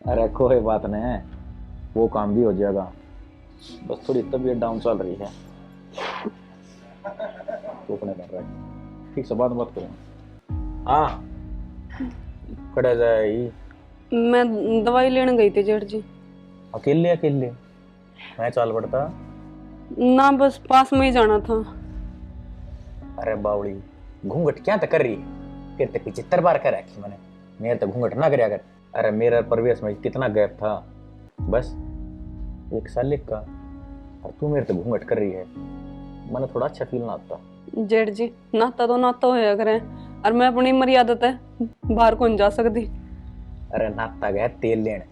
अरे कोई बात नहीं, वो काम भी हो जाएगा। बस थोड़ी तबीयत डाउन चल रही है। टूकने कर रहा है। ठीक से बात मत करो। हाँ, खड़ा जाए ही। मैं दवाई लेने गई थी जेठ जी। अकेले अकेले मैं चल पड़ता। ना बस पास में ही जाना था। अरे बावड़ी, घूंघट क्या तक कर रही है? फिर तक 75 बार कर रखी मैंने। मेरे तक घूंघट ना करया कर। अरे मेरा प्रवेश में कितना गैप था, बस 1 साल का। और तू मेरे तक घूंघट कर रही है, मैंने थोड़ा अच्छा फील ना आता। जेठ जी नाता तो नाता होया करें, और मैं अपनी मर्यादा है बाहर कौन जा सकती। अरे नाता गया तेल लेन,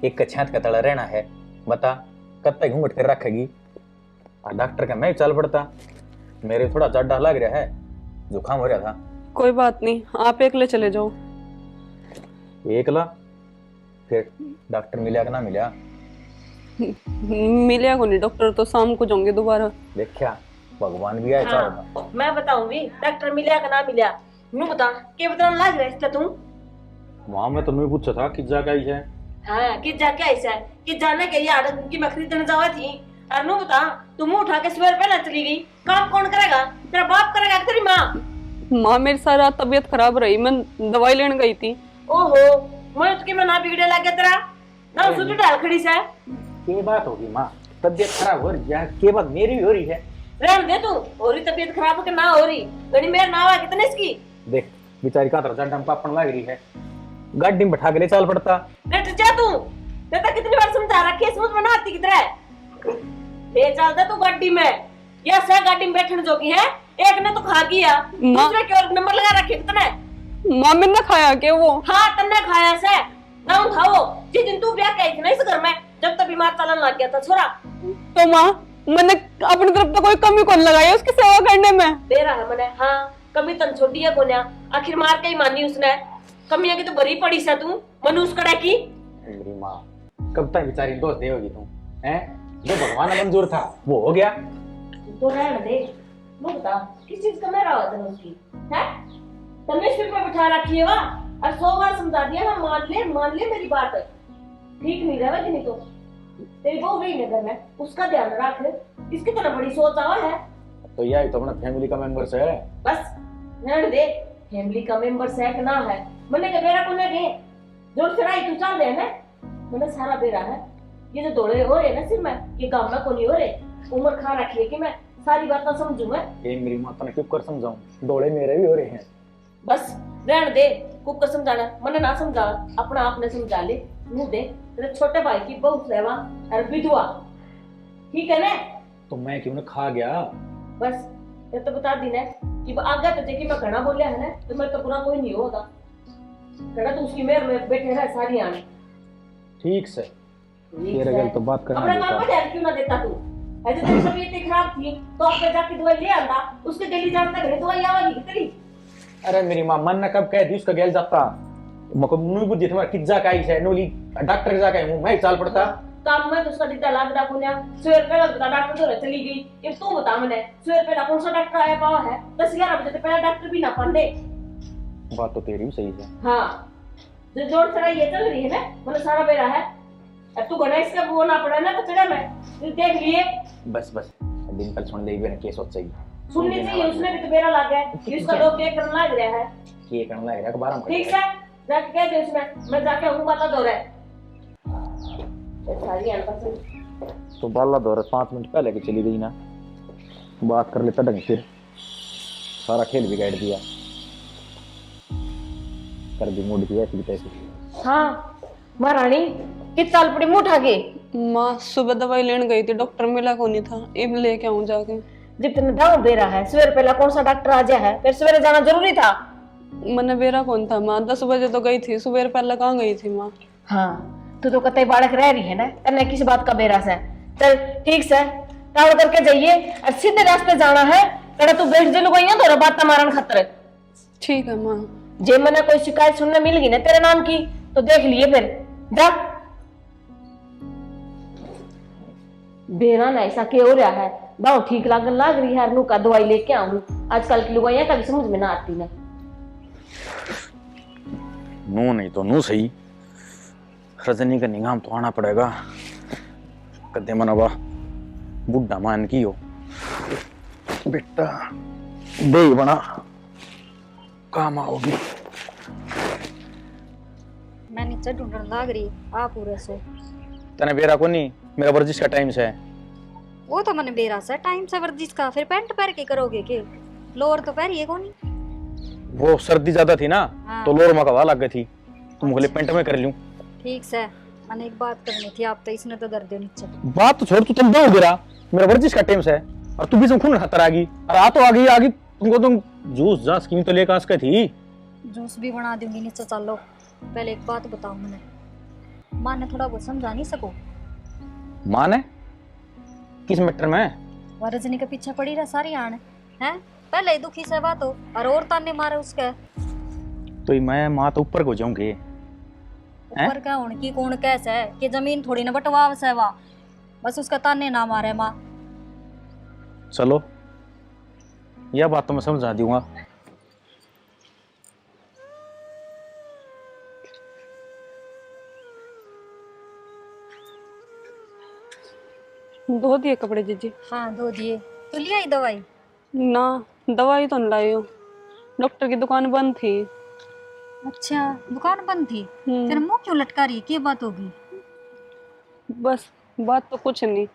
एक छात का तड़ा रहना है। बता कब तक घूंघट कर रखेगी? और डॉक्टर का मैं चल पड़ता। मेरे थोड़ा जाडा लग रहा है, जुकाम हो रहा था। कोई बात नहीं, आप एकले चले जाओ। एकला? फिर डॉक्टर मिला कि ना मिला? मिलेगा को नहीं, डॉक्टर तो शाम को जाऊंगे दोबारा। देखा भगवान भी आए। हाँ, मैं बताऊंगी डॉक्टर मिला का ना मिला। नू बता के बताने लग रहा है तू। वहां मैं तुम्हें पूछा था कि जा गई है। हाँ कि जा क्या ऐसा है कि जाने के लिए आड़त की मैं खरीदने जावा थी। और नू बता तू मुंह उठा के सवेर पहले चली गई, काम कौन करेगा? तेरा बाप करेगा तेरी माँ? माँ मेरी सारा तबीयत खराब रही, मैं दवाई लेने गई थी। ओहो, मैं उसके में ना बिगड़े लग गया तेरा ना, सुध डाल खड़ी से। के बात होगी माँ, तबीयत खराब हो रही है? के बात मेरी भी हो रही है? रहने दे तू, हो रही तबीयत खराब के ना हो रही गड़ी मेरे नाव है कितने इसकी। देख बेचारी का तरह डम पापन लग रही है, गाड़ी में बैठा के ले चल पड़ता। लेट जा तू, तेरा कितनी बार समझा रखी है, समझ में ना आती किधर है? ले चलता तू गाड़ी में, या सह गाड़ी में बैठने जोगी है। एक ने तो खा गया, दूसरे के और नंबर लगा रखे कितने। माँ मैंने खाया के वो? हाँ तन्ने खाया से ना उठाओ। जिस दिन तू ब्याह कही थी ना इस घर में, जब तक बीमार चलन लग गया था छोरा। तो माँ मैंने अपनी तरफ तो कोई कमी कौन लगाई उसकी सेवा करने में? दे रहा है मैंने। हाँ कमी तन छोटी है कोन्या, आखिर मार के ही मानी उसने। कमियां की तो भरी पड़ी से तू मनुष्य कड़ा की। मेरी माँ कब तक बेचारी दोस्त दे होगी तू? हैं जो भगवान ने मंजूर था वो हो गया। तो रहने दे। वो बता किस चीज का मेरा होता है उसकी है? तन्ने सिर पे बिठा रखी है वाह, और 100 बार समझा दिया ना, मान ले मेरी बात है। ठीक नहीं रहा कि नहीं तो तेरी बहू गई नगर में, उसका ध्यान रख। इसकी तरह बड़ी सोच आवा है तो यही तो अपना फैमिली का मेंबर्स है। बस रहने दे। फैमिली का मेंबर्स है कि ना है, मैंने के बेरा को ने के जोर से राई तू चल दे ना। मैंने सारा बेरा है, ये जो दौड़े हो रहे ना सिर में, ये काम में को नहीं हो रहे। उम्र खा रखी है कि मैं सारी बात ना समझू। मैं ये मेरी माता ने क्यों कर समझाऊं, दौड़े मेरे भी हो रहे हैं। बस रहने दे, कुकर समझाना मैंने ना समझा, अपना आपने समझा ले। मुंह दे, तेरे छोटे भाई की बहू सेवा और विधवा, ठीक है ना? तो मैं क्यों ना खा गया? बस ये तो बता दी ना कि आगे तो देखी मैं घना बोलिया है ना, तो मैं तो पूरा कोई नहीं होगा। घना तो उसकी मेहर में बैठे है सारी आने। ठीक से तेरे गल तो बात करना अपना काम पे ध्यान क्यों ना देता तू? ऐसे तेरी तबीयत खराब थी तो आपके जाके दवाई ले आंदा, उसके गली जानता घरे दवाई आवागी तेरी। अरे मेरी मां मन ने कब कह दी उसका गैल जाता। मको नुई बुद्धि तुम्हारा किज्जा काई है नोली डॉक्टर जा के मैं चाल पड़ता। काम में तो उसका दिता लाग रहा कोन्या, सवेर पहले बता डॉक्टर तो चली गई। ये तू बता मैंने सवेर पहले कौन सा डॉक्टर आया पावा है? 10-11 बजे से पहले डॉक्टर भी ना पांडे। बात तो तेरी भी सही है। हाँ जो जोर से ये चल रही है ना, मतलब सारा बेरा है। अब तू गणेश का वो ना पड़ा ना कचड़ा में, तू देख लिए। बस दिन कल सुन ले मैंने केस सोच चाहिए सुननी चाहिए, उसने भी तो बेरा लाग है कि उसका लोग क्या करने लग रहा है। के करना लग रहा है बारम ठीक है जाके कह दे उसमें, मैं जाके हूं बाला दो रहा है सारी अनपसंद। तो बाला दौरा 5 मिनट पहले के चली गई ना, बात कर लेता ढंग फिर सारा खेल बिगाड़ दिया कर दी मूड की ऐसी तैसी। हाँ महारानी किस साल पड़ी मुंह उठा के? माँ सुबह दवाई लेने गई थी, डॉक्टर मिला को नहीं था, अब लेके आऊं जाके। जब तुमने दाव दे रहा है सवेरे पहला कौन सा डॉक्टर आ जाए है? फिर सवेरे जाना जरूरी था। मैंने बेरा कौन था माँ, 10 बजे तो गई थी, सुबह पहले कहाँ गई थी माँ? हाँ तू तो कतई बालक रह रही है ना, तन्ने किस बात का बेरा से? चल ठीक से ताव करके जाइए और सीधे रास्ते जाना है। तेरा तू बैठ जे लुगाइया तो बात मारन खतर। ठीक है माँ। जे मने कोई शिकायत सुनने मिल गई ना तेरे नाम की तो देख लिए फिर जा। बेरा ना ऐसा के हो रहा है, दाव ठीक लागन लाग रही है, नू का दवाई लेके आऊं। आजकल की लुगाइया का भी समझ में ना आती ना। नू नहीं तो नू सही, रजनी का निगाम तो आना पड़ेगा। कदे मनवा बुढ़ा मान की हो बेटा, दे बना काम आओगी। मैं नीचे ढूंढने लग रही आ पूरे से। तने बेरा को नहीं, मेरा वर्जिश का टाइम से है। वो तो मैंने बेरा से टाइम से वर्जिश का, फिर पैंट पहन के करोगे के? लोअर तो पहनिए को नहीं। वो सर्दी ज्यादा थी ना, हाँ। तो लोअर में हवा लग गई थी, तुम बोले पेंट में कर लूं। ठीक से मैंने एक बात करनी थी आप तो, इसने तो दर्द नीचे। बात तो छोड़, तू तुम दो गिरा, मेरा वर्जिश का टाइम से है और तू भी तुम खून खातर आ गई। और आ तो आ गई तुमको तुम जूस जा स्कीम तो लेकर आस थी। जूस भी बना दूंगी, नीचे चलो। पहले एक बात बताओ, मैंने माँ ने थोड़ा बहुत समझा नहीं सको? माँ ने किस मैटर में? वह रजनी के पीछे पड़ी रहा सारी आने हैं, पहले ही दुखी से बात हो और ताने मारे उसके। तो मैं माँ तो ऊपर को जाऊंगी। ऊपर क्या होने की कौन कैसे है कि जमीन थोड़ी न बंटवाव से वा, बस उसका ताने ना मारे माँ। चलो यह बात तो मैं समझा दूंगा। धो दिए कपड़े जीजी? हाँ धो दिए। तो लिया ही दवाई? ना, दवाई तो नहीं लाई हूँ, डॉक्टर की दुकान बंद थी। अच्छा दुकान बंद थी, फिर मुंह क्यों लटका रही है, क्या बात होगी? बस बात तो कुछ नहीं।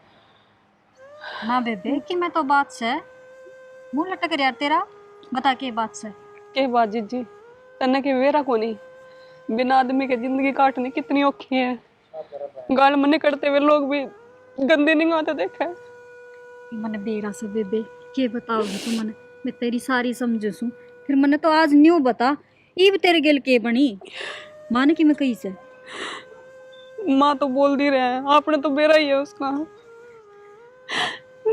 ना बेबे कि मैं तो बात से मुंह लटक रहा तेरा, बता के बात से। के बात जीजी, तन्ने की वेरा को नहीं, बिना आदमी के जिंदगी काटनी कितनी औखी है। गाल मने करते हुए लोग भी गंदे नहीं आते देखा है। मैंने बेरा से बेबे के बताओगी तू मने, मैं तेरी सारी समझू सू, फिर मैंने तो आज न्यू बता ईब तेरे गेल के बनी माने की मैं कही से। माँ तो बोल दी रहे हैं, आपने तो बेरा ही है उसका।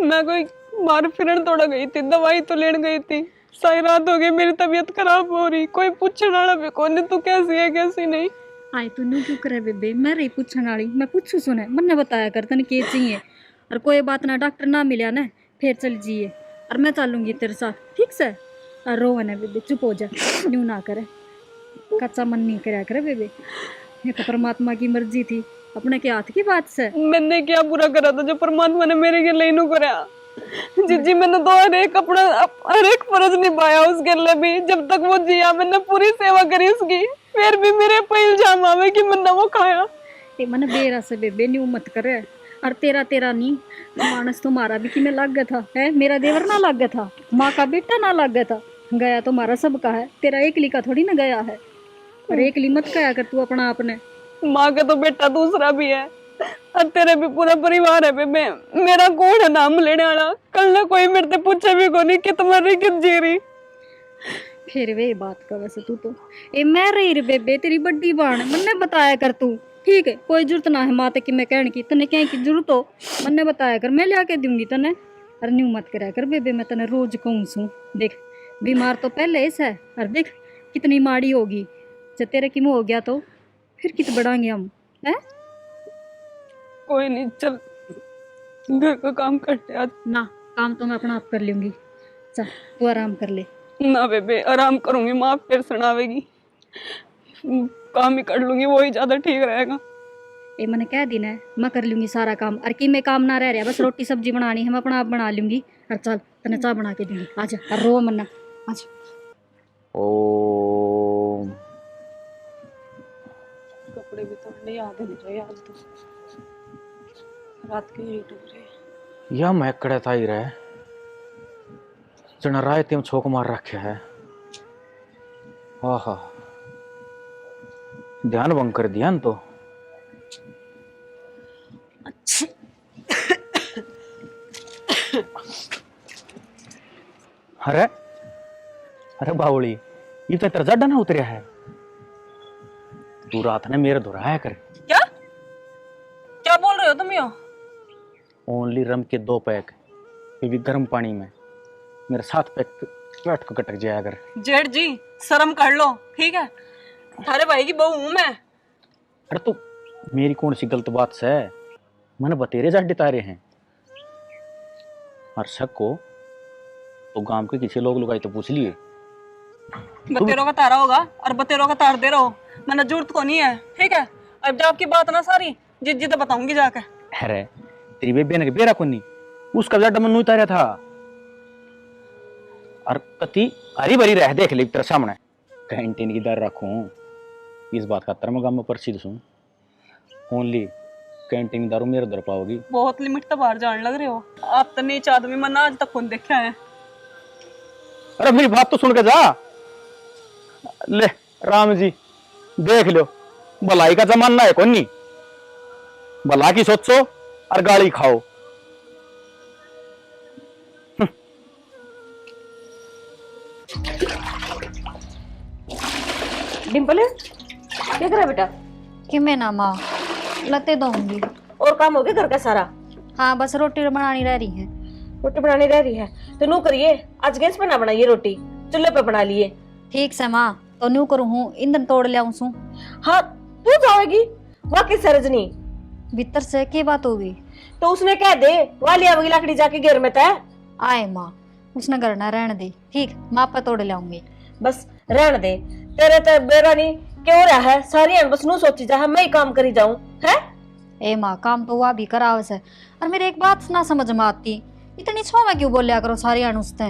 मैं कोई मार फिरन थोड़ा गई थी, दवाई तो लेने गई थी, सारी रात हो गई, मेरी तबीयत खराब हो रही, कोई पूछने वाला भी कौन, तू कैसी है कैसी नहीं। आए तू न्यू क्यों करे बेबे, मैं रही पूछने वाली, मैं पूछू सुने मन्ने बताया कर तने के चाहिए। और कोई बात ना डॉक्टर ना मिला ना फिर चल जिए, और मैं चलूंगी तेरे साथ ठीक से। और रो ना बेबे, चुप हो जा, न्यू ना करे, कच्चा मन नहीं करया करे बेबे, ये तो परमात्मा की मर्जी थी, अपने के हाथ की बात से। मैंने क्या बुरा करा था जो परमात्मा ने मेरे के लिए नहीं करा? जीजी मैंने तो हर एक अपना हर एक फर्ज निभाया उसके लिए भी, जब तक वो जिया मैंने पूरी सेवा करी उसकी, फिर भी मेरे पे इल्जाम आवे कि मैंने वो खाया। ए मन बेरा से बेबे न्यू मत करे, और तेरा तेरा नहीं मानस तुम्हारा भी कि मैं लग गया था है, मेरा देवर ना लग गया था, माँ का बेटा ना लग गया था, गया तो हमारा सबका है, तेरा एकली का थोड़ी ना गया है। और एकली मत कया कर तू अपना अपने, माँ का तो बेटा दूसरा भी है और तेरे भी पूरा परिवार है बेबे, मेरा कौन है नाम लेने वाला? कल ना कोई मेरे से पूछे भी को नहीं कि तुम्हारी किस जी रही। फिर वे बात का वैसे तू तो ए मैं रही रे बेबे तेरी बड्डी बाण, मन्ने बताया कर तू ठीक है, कोई जरूरत ना है माते की मैं कहने की, तने कहीं की जरूरत हो मन्ने बताया कर, मैं लिया के दूंगी तने। और न्यू मत कराया कर बेबे, मैं तने रोज कहूँ सू, देख बीमार तो पहले इस है, और देख कितनी माड़ी होगी, जब तेरे की मुँह हो गया तो फिर कित बढ़ाएंगे हम है। कोई नहीं, चल घर का काम करते आज। ना काम तो मैं अपना आप कर लूंगी, चल तू आराम कर ले। ना बेबे आराम करूंगी, माँ फिर सुनावेगी, काम ही कर लूंगी, वो ही ज्यादा ठीक रहेगा। ए मैंने कह दी ना मैं कर लूंगी सारा काम, और कि मैं काम ना रह रहा, बस रोटी सब्जी बनानी है मैं अपना आप बना लूंगी। और चल तने चाय बना के दूंगी, आजा और रो मन्ना आजा। ओम कपड़े भी तो नहीं याद नहीं रहे आज तो, रात के यही टूट रहे। यह मैकड़े था ही रहे जना राय तेम छोक मार रखे है। आहा ध्यान भंग कर दिया न तो। अरे अरे बावली, ये तो तेरा जड्डा ना उतरिया है, तू रात ने मेरे दोहराया कर। क्या क्या बोल रहे हो तुम? यो ओनली रम के 2 पैक, ये भी गर्म पानी में, मेरे 7 पैक पेट को कटक जाया कर। जेठ जी शर्म कर लो ठीक है, थारे भाई की बहू हूं मैं। अरे तू मेरी कौन सी गलत बात से, मैंने बतेरे जड्डे तारे हैं, और शक को तो गांव के किसी लोग लुगाई तो पूछ लिए। बतेरों का तारा होगा और बतेरों का तार दे रहो, मैंने जरूरत को नहीं है ठीक है। अब जब आपकी बात ना सारी जिज्जी तो बताऊंगी जाकर। अरे तेरी बेबे ने बेरा कोनी उसका जड़ मन उतारा था और कति हरी भरी रह देख ली तेरे सामने कैंटीन की दर रखूं इस बात का तरम गांव में प्रसिद्ध हूं ओनली कैंटीन की दारू मेरे दर पाओगी। बहुत लिमिट तो बाहर जाने लग रहे हो आप, तो नीच आदमी मैंने आज तक फोन देखा है। अरे मेरी बात तो सुन के जा ले राम जी देख लो भलाई का जमाना है कौन नहीं भला की सोचो और गाली खाओ। डिम्पल क्या करा बेटा? कि मैं ना माँ लते दूंगी। और काम हो गया घर का सारा? हाँ बस रोटी बनानी रह रही है। रोटी बनानी रह रही है तो नू करिए, आज गैस पे ना बनाइए रोटी, चूल्हे पे बना लिए। ठीक से माँ तो न्यू करूँ हूँ ईंधन तोड़ ले आऊँ सू। हाँ तू जाएगी वहाँ किस रजनी भीतर से की बात होगी तो उसने कह दे वाली आवेगी लकड़ी जाके घेर में तय आए माँ उसने करना रहने दे। ठीक माँ पे तोड़ ले आऊंगी। बस रहने दे तेरे तो बेरा नहीं क्यों रहा है सारी बस नू सोची जा मैं ही काम करी जाऊं है। ए माँ काम तो वह भी कराव से और मेरे एक बात ना समझ में आती इतनी छो में क्यों बोलिया करो सारी अनुस्ते।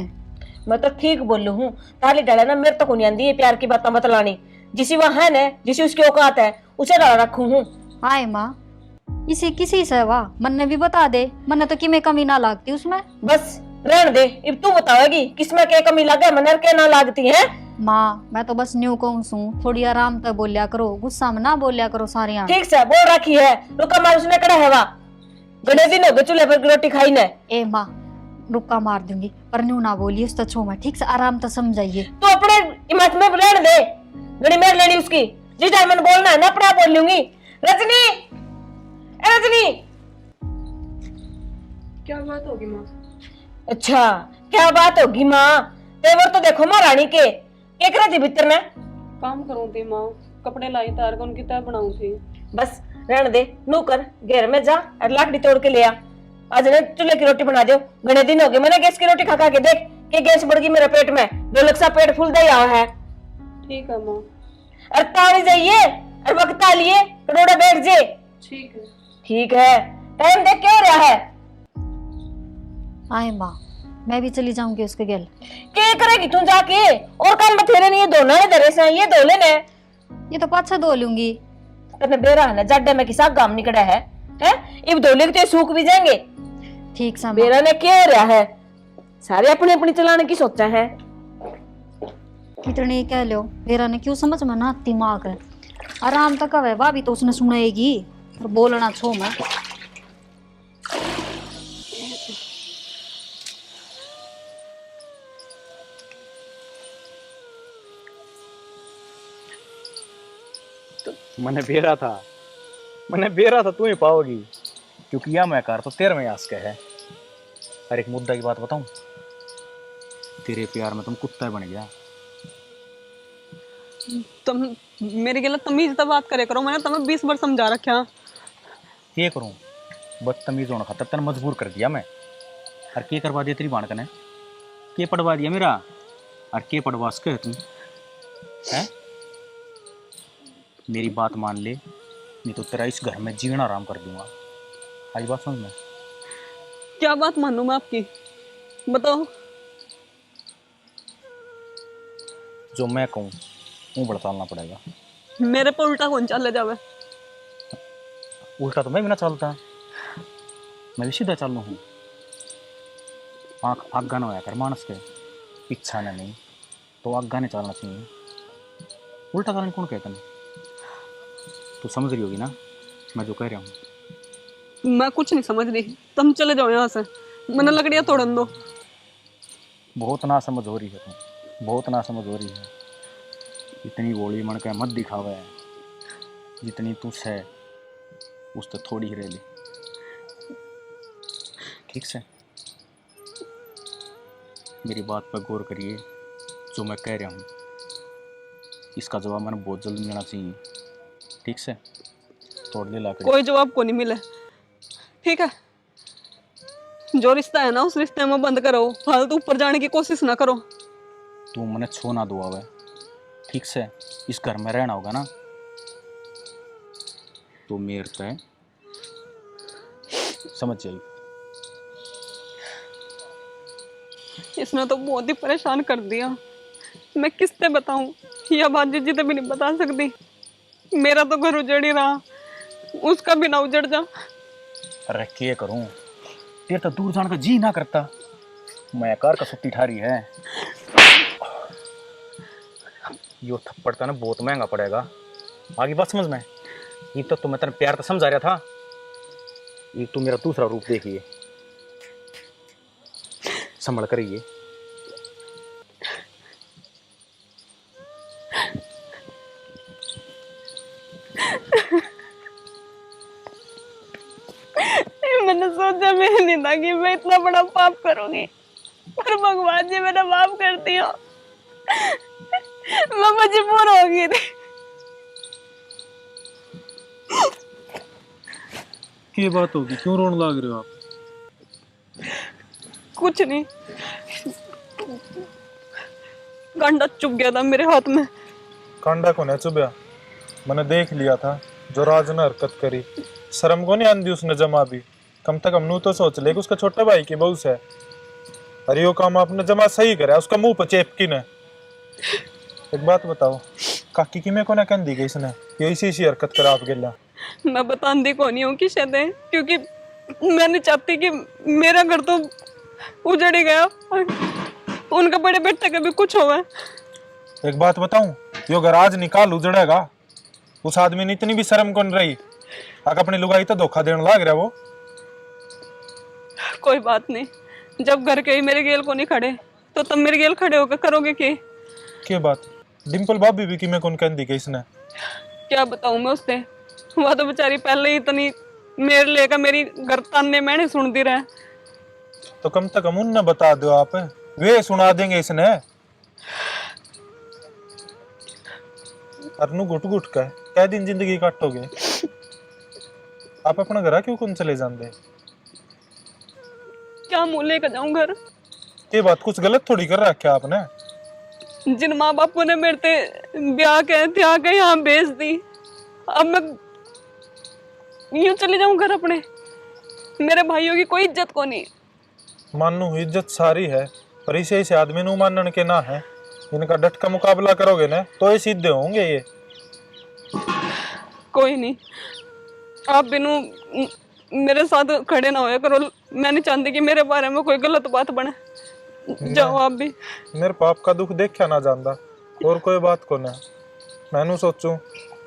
मैं तो ठीक बोलू हूँ ताली डाला ना मेरे तो को नहीं आंदी ये प्यार की बातें बतलानी जिसी वहाँ है ना जिसी उसकी औकात है उसे डाला रखू हूँ। आए माँ इसी किसी से वाह मन ने भी बता दे मन तो कि मैं कमी ना लागती उसमें। बस रहने दे अब तू बताओगी किसमें क्या कमी लगे मनर के ना लागती है। माँ मैं तो बस न्यू कहूँ सू थोड़ी आराम तक बोलिया करो गुस्सा में ना बोलिया करो सारी। ठीक से बोल रखी है रुका मार उसने कड़ा है वहाँ बड़े दिन हो गए चूल्हे पर रोटी खाई ने। ए माँ रुका मार दूंगी पर न्यू ना बोलिए उस तो छो में ठीक से आराम तो समझाइए। तू अपने हिम्मत में रहने दे गड़ी मेर लेनी उसकी जिस टाइम मैंने बोलना है ना अपना बोल लूंगी। रजनी ए रजनी क्या बात होगी माँ? अच्छा क्या बात होगी माँ तेवर तो देखो माँ रानी के क्या करा थी भीतर ने काम करूँ थी माँ कपड़े लाई तार कर उनकी तय बनाऊँ थी। बस रहने दे नू कर घेर में जा और लाकड़ी तोड़ के ले आ आज ने चूल्हे की रोटी बना दो घने दिन हो गए मैंने गैस की रोटी खा खा के देख के गैस बढ़ गई मेरे पेट में ढोलक सा पेट फूल दे आया है। ठीक है माँ। और ताड़ी जाइए और वक्त आ लिए करोड़ा बैठ जे। ठीक है। ठीक है टाइम देख क्या हो रहा है। आए माँ मैं भी चली जाऊंगी उसके गेल। क्या करेगी तू जाके और काम बथेरे नहीं ये धोना है दरे से ये धो लेने ये तो पाछा धो लूंगी। अपने बेरा है ना जाडे में किसा गाम निकड़ा है इब धो लेके तो सूख भी जाएंगे। ठीक से बेरा ने क्या हो रहा है सारे अपनी अपनी चलाने की सोचा है। कितने कह लो मेरा ने क्यों समझ में ना दिमाग है आराम तक है भाभी तो उसने सुनाएगी और बोलना छो मैं। मैंने बेरा था तू ही पाओगी क्योंकि यह मैं कर तो तेरे में आस के है। और एक मुद्दा की बात बताऊं तेरे प्यार में तुम कुत्ता बन गया। तुम मेरी गलत तमीज तो बात करे करो मैंने तुम्हें 20 बार समझा रखा। ये करूं बदतमीज होने खातर तेने मजबूर कर दिया मैं और के करवा दिया तेरी बाणक ने के पढ़वा दिया मेरा और के पढ़वास के तुम है। मेरी बात मान ले नहीं तो तेरा इस घर में जीना आराम कर दूंगा। आज बात समझ में। क्या बात मानूं मैं आपकी बताओ। जो मैं कहूँ वो बड़तालना पड़ेगा। मेरे पर उल्टा कौन चले जावे? उल्टा तो मैं भी ना चलता मैं भी सीधा चल हूँ। आँख आगा ना होया कर मानस के इच्छा ने नहीं तो आगा ने चलना चाहिए। उल्टा चलन कौन कहता नहीं तो समझ रही होगी ना मैं जो कह रहा हूँ। मैं कुछ नहीं समझ रही तुम चले जाओ यहाँ से मैंने लकड़ियाँ तोड़न दो। बहुत ना समझ हो रही है तुम बहुत ना समझ हो रही है। इतनी गोली मन के मत दिखावे जितनी तुझ है उस तो थोड़ी ही रह ली। ठीक से मेरी बात पर गौर करिए जो मैं कह रहा हूँ इसका जवाब मैंने बहुत जल्द मिलना चाहिए। ठीक से तोड़ दे लाकर। कोई जवाब को नहीं मिले ठीक है। जो रिश्ता है ना उस रिश्ते में बंद करो फालतू ऊपर जाने की कोशिश ना करो। तू मैंने छो ना दुआ है ठीक से इस घर में रहना होगा ना तो मेरे पे समझ जाइए। इसने तो बहुत ही परेशान कर दिया। मैं किससे बताऊं? यह बात जीजी तो भी नहीं बता सकती। मेरा तो घर उजड़ ही रहा, उसका भी ना उजड़ जा। अरे क्या करूं, ये तो दूर जाने का जी ना करता। मैं कार का सुट्टी ठारी है। यो थप्पड़ तो ना बहुत महंगा पड़ेगा। आगे बात समझ में। ये तो मैं तेरे प्यार तो समझा रहा था, ये तू मेरा दूसरा रूप देखिए। संभल कर ये। मैंने सोचा मैं नहीं था कि मैं इतना बड़ा पाप करूंगी, पर भगवान जी मेरा माफ कर दिया। मैं मजबूर हो गई थी। क्या बात होगी, क्यों रोने लग रहे हो आप? कुछ नहीं, गंडा चुभ गया था मेरे हाथ में। कांडा को नहीं चुभया, मैंने देख लिया था जो राज ने हरकत करी। शर्म को नहीं आंदी उसने जमा भी। कम से कम नू तो सोच ले कि उसका छोटे भाई की बहू से। अरे यो काम आपने जमा सही करा, उसका मुंह पर चेपकी ने। एक बात बताओ, काकी की मैं को ना कह दी गई इसने, ये इसी हरकत करा आप गिला। मैं बताती को नहीं हूँ कि शायद है, क्योंकि मैं नहीं चाहती कि मेरा घर तो उजड़ ही गया और उनका बड़े बेटे का भी कुछ होगा। एक बात बताऊं, यो घर आज निकाल उजड़ेगा। उस आदमी ने इतनी भी शर्म कौन रही, आग अपनी लुगाई तो धोखा देने लग रहा वो। कोई बात नहीं, जब घर के ही मेरे गेल को नहीं खड़े तो तब मेरे गेल खड़े होकर करोगे क्या बात? डिम्पल भाभी भी कि मैं कौन कह दी गई इसने। क्या बताऊं मैं उससे? वह तो बेचारी पहले ही इतनी मेरे लेकर मेरी घर ताने मैंने सुनती रहे। तो कम से कम उन्हें बता दो आप, वे सुना देंगे इसने। अरनू घुट घुट का क्या दिन जिंदगी काटोगे आप? अपना घर क्यों कौन चले जाते? क्या मुंह लेकर जाऊं घर? ये बात कुछ गलत थोड़ी कर रखा आपने। जिन माँ बापू ने मेरे ते ब्याह के त्याग के यहाँ भेज दी, अब मैं यूं चले जाऊं घर अपने? मेरे भाइयों की कोई इज्जत को नहीं। मानू इज्जत सारी है, पर इसे इसे आदमी नु मानने के ना है। इनका डट का मुकाबला करोगे ना तो ये सीधे होंगे ये। कोई नहीं, आप बिनु मेरे साथ खड़े ना होया करो। मैं नहीं चाहती कि मेरे बारे में कोई गलत बात बने। जाओ आप भी। मेरे पाप का दुख देखा ना जानता, और कोई बात को ना। मैनू सोचूं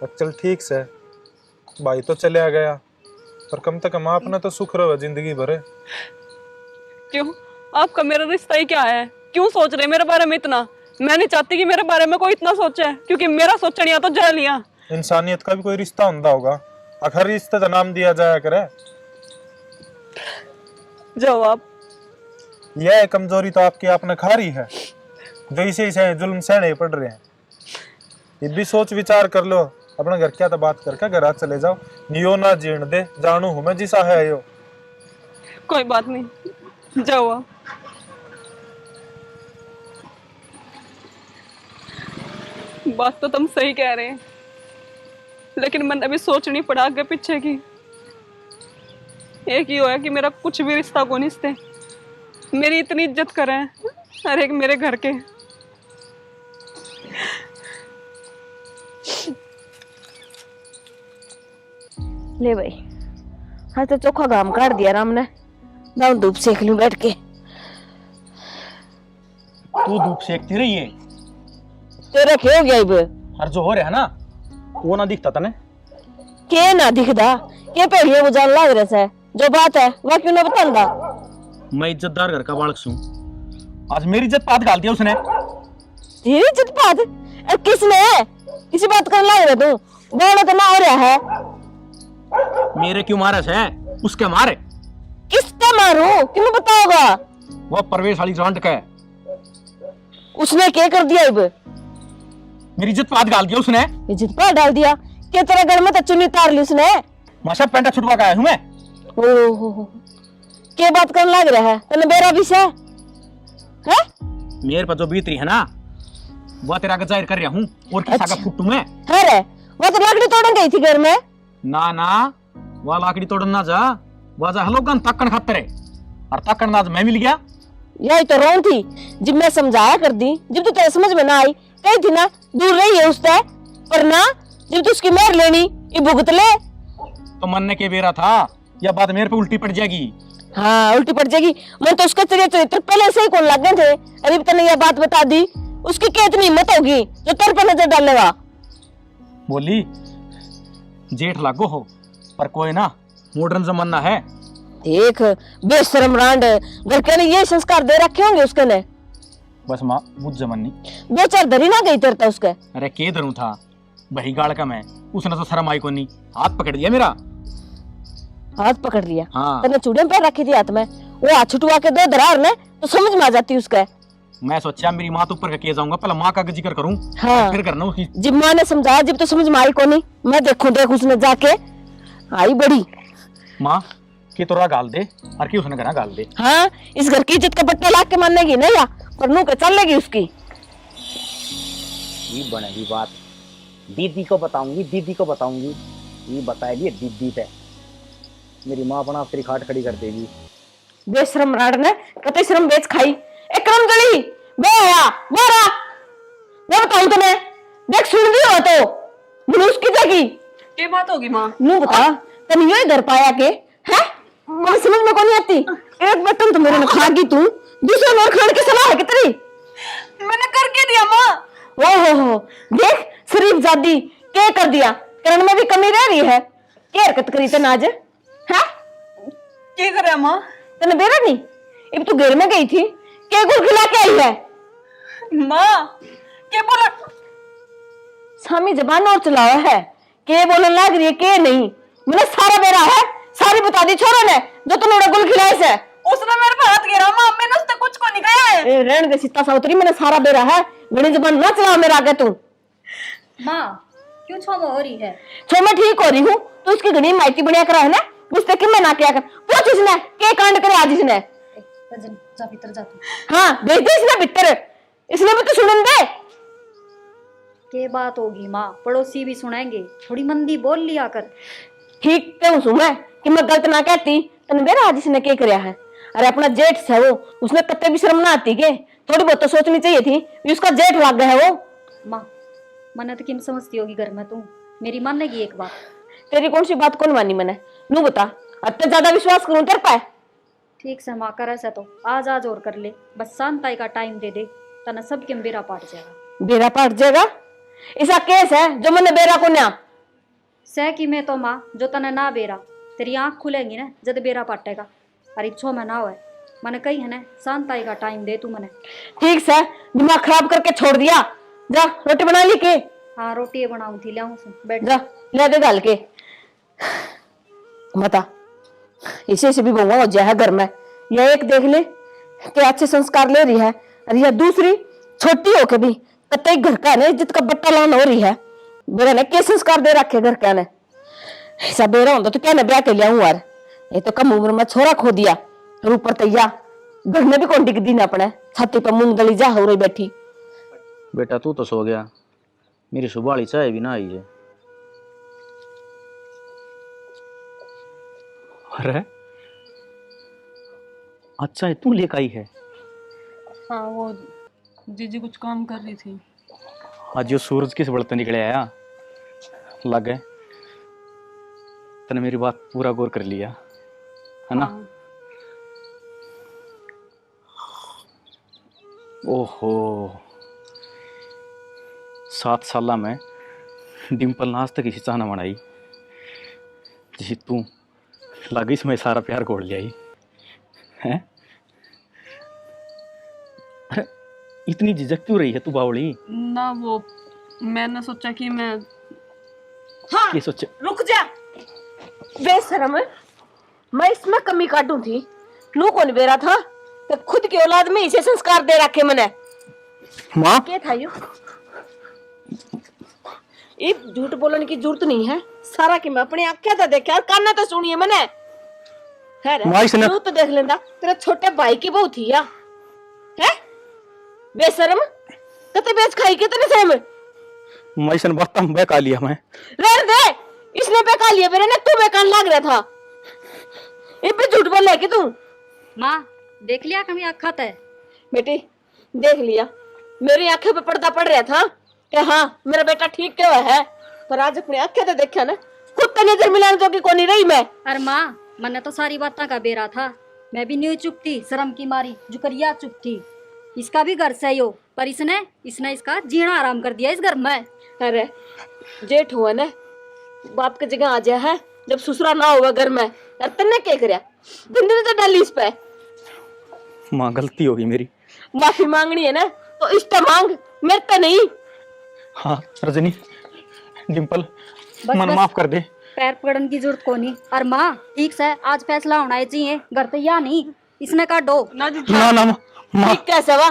चल ठीक से, भाई तो चले आ गया, पर कम से कम आपने तो सुख रहो जिंदगी भर। क्यों? आपका मेरा रिश्ता ही क्या है? क्यों सोच रहे मेरे बारे में इतना? मैं नहीं चाहती कि मेरे बारे में कोई इतना सोचे, क्योंकि मेरा सोचनिया तो जह लिया। इंसानियत का भी कोई रिश्ता होता होगा, हर रिश्ते का नाम दिया जाया करे। जाओ आप। यह कमजोरी तो आपकी आपने खारी है, जो इसे इसे जुल्म सहने पड़ रहे हैं। ये भी सोच विचार कर लो, अपना घर क्या तो बात करके घर चले जाओ। नियो ना जीण दे, जानू हूं मैं जिसा है यो। कोई बात नहीं, जाओ आप। बात तो तुम सही कह रहे हैं, लेकिन मैंने अभी सोचनी पड़ा आगे पीछे की। एक ही होया कि मेरा कुछ भी रिश्ता को निस्ते, मेरी इतनी इज्जत कर रहे हैं हर एक मेरे घर के। ले भाई, हाँ तो चोखा गाम काट दिया राम ने। मैं धूप सेक लूं बैठ के। तू धूप सेकती रही है, तेरा क्या हो गया इब? हर जो हो रहा है ना वो ना दिखता तने। के ना दिखदा के पे ये बुझान लाग रहे से, जो बात है वह क्यों ना बतांदा? मैं इज्जतदार घर का बालक हूं, आज मेरी इज्जत पात डाल दिया उसने। तेरी इज्जत बात? किसने? किसी बात करने लाग रहे तू? बोलो तो ना हो रहा है। मेरे क्यों मारे से? उसके मारे। किसका मारूं? क्यों बताओगा? वो परवेश वाली जांट का है। उसने क्या कर दिया इब? मेरी इज्जत पात डाल दिया उसने। इज्जत पर डाल दिया? क्या तेरे घर में तो चुन्नी तार ली उसने? माशा पेंटा छुटवा के आया हूं मैं। ओहो, क्या बात करने लग रहा है? तने बेरा विषय है? मेरे पर जो बीतरी है ना वो तेरा आगे जाहिर कर रहा हूं, और किसा का फुट्टू मैं। अरे वो तो लकड़ी तोड़न गई थी घर में। ना ना वह लाकड़ी तोड़न ना जा, वह जा हलो गन तक्कन खातर है, और तक्कन नाज मैं मिल गया। यही तो रोन थी, जब मैं समझाया कर दी, जब तो तेरे समझ में ना आई, कही थी ना दूर रही है उससे, पर ना जब तो उसकी मेहर लेनी ये भुगत ले। तो मन के बेरा था, यह बात मेरे पे उल्टी पड़ जाएगी। हाँ उल्टी पड़ जाएगी। मैं तो उसका चरित्र पहले से ही कौन लग गए थे, अभी तूने यह बात बता दी, उसकी क्या इतनी हिम्मत होगी जो तेरे पे नजर डालेगा। बोली जेठ लागो हो, पर कोई ना मॉडर्न जमाना है। देख बेशरम रांड, घर के ने ये संस्कार दे रखे होंगे उसके ने। बस माँ बुझ जमनी, दो चार धरी ना गई तेरे तो उसके। अरे के धरू था बही गाड़ का मैं, उसने तो शर्म आई को नहीं, हाथ पकड़ दिया मेरा। हाथ पकड़ लिया? हाँ। तेने चूड़ियां पैर रखी थी हाथ में, वो हाथ छुटवा के दो धरार ने तो समझ में आ जाती उसका। मैं सोचा मेरी माँ तो ऊपर के जाऊंगा, पहले माँ का जिक्र करूं, हाँ। फिर करना उसकी। जब माँ ने समझाया जब तो समझ में आई को नहीं, मैं देखूं देख उसने जाके आई बड़ी माँ की तोरा गाल दे और की उसने करा गाल दे। हाँ इस घर की इज्जत का बट्टा ला के मानेगी नहीं या पर नू के चलेगी उसकी। ये बनेगी बात, दीदी को बताऊंगी, दीदी को बताऊंगी, ये बताएगी दीदी पे, मेरी माँ अपना तेरी खाट खड़ी कर देगी। बेशरम राड ने कते शर्म बेच खाई। एकरम गली बे आया बोरा, मैं बताऊं तुम्हें, देख सुन भी हो तो मनुष्य की जागी। क्या बात होगी माँ? नू बता तन ये घर पाया के है, मुझे समझ में कौन आती। एक बटन तो मेरे ने खा गई तू, दूसरे नोर खाने की सलाह है कितनी। मैंने करके दिया माँ। हो देख शरीफ जादी क्या कर दिया, करण में भी कमी रह रही है। क्या हरकत करी तेन आज है, क्या करे माँ? तेने बेरा नहीं, अब तू घर में गई थी, क्या गुल खिला के आई है। माँ क्या बोला? सामी जबान और चलाया है, के बोलने लग रही है के नहीं, मैंने सारा बेरा है, सारी बता दी छोरा ने जो तूने गुल खिलाए से। उसने मेरे पे हाथ गिरा माँ, मैंने उससे कुछ को नहीं कहा है। ए रहन दे सीता साउतरी, मैंने सारा बेरा है, घनी जबान ना चला मेरे आगे तू। माँ क्यों छोमा हो रही है? छो मैं ठीक हो रही हूँ, तो उसकी घनी माइती बढ़िया करा है ना, मुझसे कि मैं ना क्या कर पूछ इसने के कांड करे आज इसने। रजन जा भीतर जा तू। हाँ भेज दे इसने भीतर, इसने भी तो सुनन दे। के बात होगी माँ, पड़ोसी भी सुनाएंगे, थोड़ी मंदी बोल लिया कर। ठीक कहूँ सू मैं कि मैं गलत ना कहती, तने मेरा आज इसने क्या करया है। अरे अपना जेठ है वो, उसने कत्ते भी शर्म ना आती के, थोड़ी बहुत तो सोचनी चाहिए थी, उसका जेठ लग गया है वो। माँ मने तो किम समझती होगी घर में तू, मेरी मानेगी एक बात? तेरी कौन सी बात कौन मानी मैंने, नू बता, अब तो ज्यादा विश्वास करूं तेरे पे। ठीक से माँ करे से तो आज और कर ले, बस शांताई का टाइम दे दे, तना सब के बेरा पाट जाएगा। बेरा पाट जाएगा? ऐसा केस है जो मैंने बेरा को ना सह की मैं तो माँ जो तने ना बेरा, तेरी आंख खुलेंगी ना जद बेरा पाटेगा। अरे छो में ना हो मैंने कही है ना, शांताई का टाइम दे तू मने। ठीक से दिमाग खराब करके छोड़ दिया, जा रोटी बना ली के। हाँ रोटी बनाऊं थी, ले बैठ जा ले दे डाल के। बता इसे से भी बहुआ हो जाए घर में, यह एक देख ले कि अच्छे संस्कार ले रही है, और यह दूसरी छोटी होके भी कतई घर का ने इज्जत का बट्टा लान हो रही है। बेरा ने क्या संस्कार दे रखे घर का ने, ऐसा बेरा होता तो क्या ने ब्याह के लिया हूँ यार, ये तो कम उम्र में छोरा खो दिया, और ऊपर तैया घर में भी कौन टिक दी ना अपने छाती पर मूंगदली जा हो रही बैठी। बेटा तू तो सो गया, मेरी सुबह वाली चाय भी ना आई है। अरे अच्छा है तू लेकर आई है। हाँ वो जीजी कुछ काम कर रही थी। आज जो सूरज किस बड़ते निकले आया लग गए, तने मेरी बात पूरा गौर कर लिया है ना। हाँ। ओहो 7 साल में डिम्पल ने आज तक इसी चाहना बनाई, जिसे तू लगी इसमें सारा प्यार गोड़ लिया है। अरे इतनी झिझक क्यों रही है तू बावली? ना वो मैंने सोचा कि मैं हाँ ये सोचे रुक जा बेशरम, मैं इसमें कमी काटूं थी, नू कौन बेरा था तो खुद की औलाद में इसे संस्कार दे रखे मैंने। माँ क्या था यू, ये झूठ बोलने की जरूरत नहीं है, सारा कि मैं अपनी आंखें तो देखा और कान तो सुनिए मैंने। तू तो देख लेंदा, तेरे छोटे भाई की बहू थी या है बेशरम, कते बेच खाई कितने से में मैं इसन बर्तन बहका लिया मैं। रहने दे, इसने बेकार लिया मेरे ने, तू बेकार लग रहा था। इन पे झूठ बोल कि तू। माँ देख लिया कभी आखा है। बेटी देख लिया, मेरी आंखें पे पर्दा पड़ रहा था कि हाँ मेरा बेटा ठीक क्यों है, पर आज अपनी आंखें तो देखा ना, खुद तो नजर मिलाने जोगी को नहीं रही मैं। अरे माँ मैंने तो सारी बातें का बेरा था, मैं भी न्यू चुप थी शर्म की मारी, जुकरिया चुप थी। इसका भी घर सही हो, पर इसने इसने इसका जीना आराम कर दिया इस घर में। अरे जेठ हुआ ना, बाप की जगह आ जाया है, जब ससुरा ना होगा घर में, यार तन्ने क्या करया, दिन तो डाली इस पे। माँ गलती होगी मेरी। माफी मांगनी है ना तो इष्टा मांग, मेरे पे नहीं। हाँ रजनी, डिम्पल, बस मन बस। माफ कर दे। पैर पकड़ने की जरूरत को नहीं। और माँ ठीक से आज फैसला होना चाहिए, घर तो या नहीं इसने काटो। ना जीजी, ना ना माँ, ठीक कैसे वा,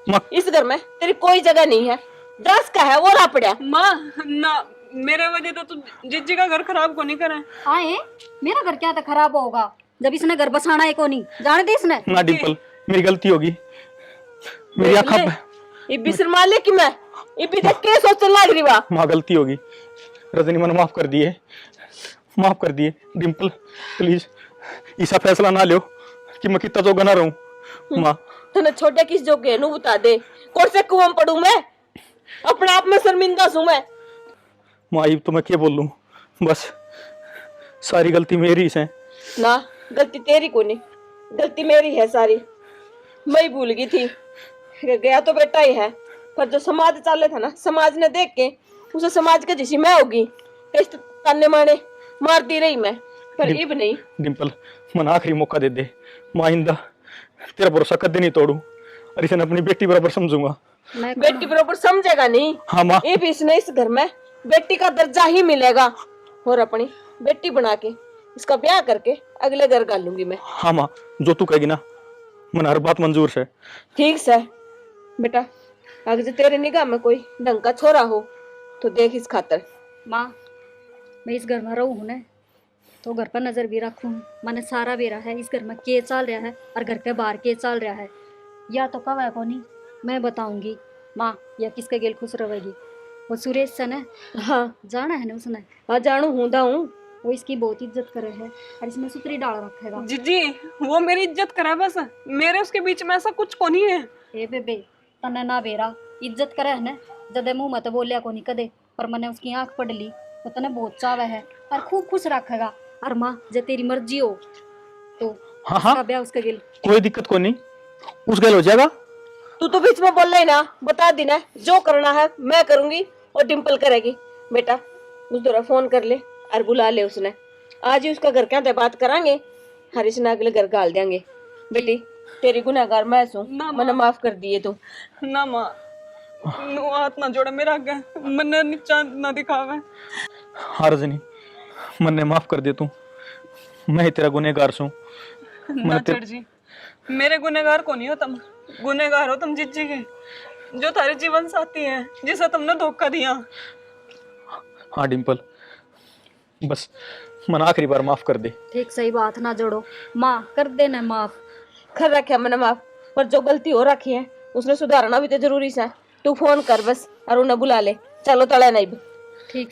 माँ इस घर में तेरी कोई जगह नहीं है, दस का है वो रापड़ा। माँ ना, मेरे वजह तो तू जीजी का घर खराब को नहीं करे। आए मेरा घर क्या था खराब होगा, जब इसने घर बसाना है को नहीं जाने दे इसने। ना डिम्पल, मेरी गलती होगी, मेरी आँखों पे। ये भी शर्मा ले कि मैं ये भी देख के सोचने लग रही वा। माँ गलती होगी, रजनी मन माफ कर दिए, माफ कर दिए। डिम्पल प्लीज ऐसा फैसला ना लो कि मैं कितना जोगा ना रहूं। माँ तने छोटे किस जो के नु बता दे, कौन से कुआं में पड़ूं मैं, अपने आप में शर्मिंदा हूं मैं। माँ ये तो मैं क्या बोल लूं, बस सारी गलती मेरी से। ना गलती तेरी को नहीं, गलती मेरी है सारी, मैं ही भूल गई थी। गया तो बेटा ही है, पर जो समाज चाले था ना, समाज ने देख के उसे समाज के जैसी मैं होगी, इस ताने माने मारती रही मैं, पर इब नहीं। डिम्पल मन आखिरी मौका दे दे माँ, इंदा तेरा भरोसा कदे नहीं तोड़ू, और इसे अपनी बेटी बराबर समझूंगा। मैं बेटी बराबर समझेगा नहीं। हाँ माँ, ये भी इसने इस घर में बेटी का दर्जा ही मिलेगा, और अपनी बेटी बना के इसका ब्याह करके अगले घर डालूंगी मैं। हाँ माँ, जो तू कहेगी ना मन हर बात मंजूर है। ठीक से बेटा, अगर जो तेरे निगाह में कोई ढंग का छोरा हो तो देख इस खातर। माँ मैं इस घर में रहूँ ना तो घर पर नजर भी रखूँ, मैंने सारा बेरा है इस घर में के चल रहा है और घर के बाहर के चल रहा है, या तो कब है कोनी मैं बताऊंगी माँ, या किसके गेल खुश रहेगी। वो सुरेश से ना हाँ जाना है ना उसने, हाँ जानू हूँ दाऊँ। वो इसकी बहुत इज्जत करे है और इसमें सुतरी डाल रखेगा। जीजी वो मेरी इज्जत करे, बस मेरे उसके बीच में ऐसा कुछ को नहीं है। ए बेबे तने ना बेरा इज्जत करे है ना, जदे मुंह मत बोलिया को नहीं कदे, पर मैंने उसकी आंख पढ़ ली, वो तने बहुत चावे है और खूब खुश रखेगा। और माँ जब तेरी मर्जी हो तो हाँ हाँ उसका ब्याह उसके गिल। कोई दिक्कत को नहीं, उस गल हो जाएगा। तू तो बीच में बोल रही ना, बता देना जो करना है मैं करूंगी और डिम्पल करेगी। बेटा उस दौरा फोन कर ले और बुला ले उसने, आज ही उसका घर क्या बात करांगे, हरीश ने अगले घर गाल देंगे। बेटी तेरी गुनहगार मैं हूं, ना, मैंने माफ कर दिए तू। ना माँ, नु हाथ ना जोड़े मेरा आगे, मन नीचा ना दिखावे। हाँ रजनी मन्ने माफ कर दे तू, मैं ही तेरा गुनहगार हूँ। ना चढ़ जी, मेरे गुनहगार को नहीं हो तुम, गुनहगार हो तुम जीजी के, जो थारे जीवन साथी है जिसे तुमने धोखा दिया। हाँ डिम्पल बस मन आखिरी बार माफ कर दे। ठीक सही बात ना जोड़ो माँ, कर देना माफ। कर रखे मैंने माफ, पर जो गलती हो रखी है उसने सुधारना भी तो जरूरी है। तू फोन कर बस और उन्हें बुला ले, चलो तले नहीं।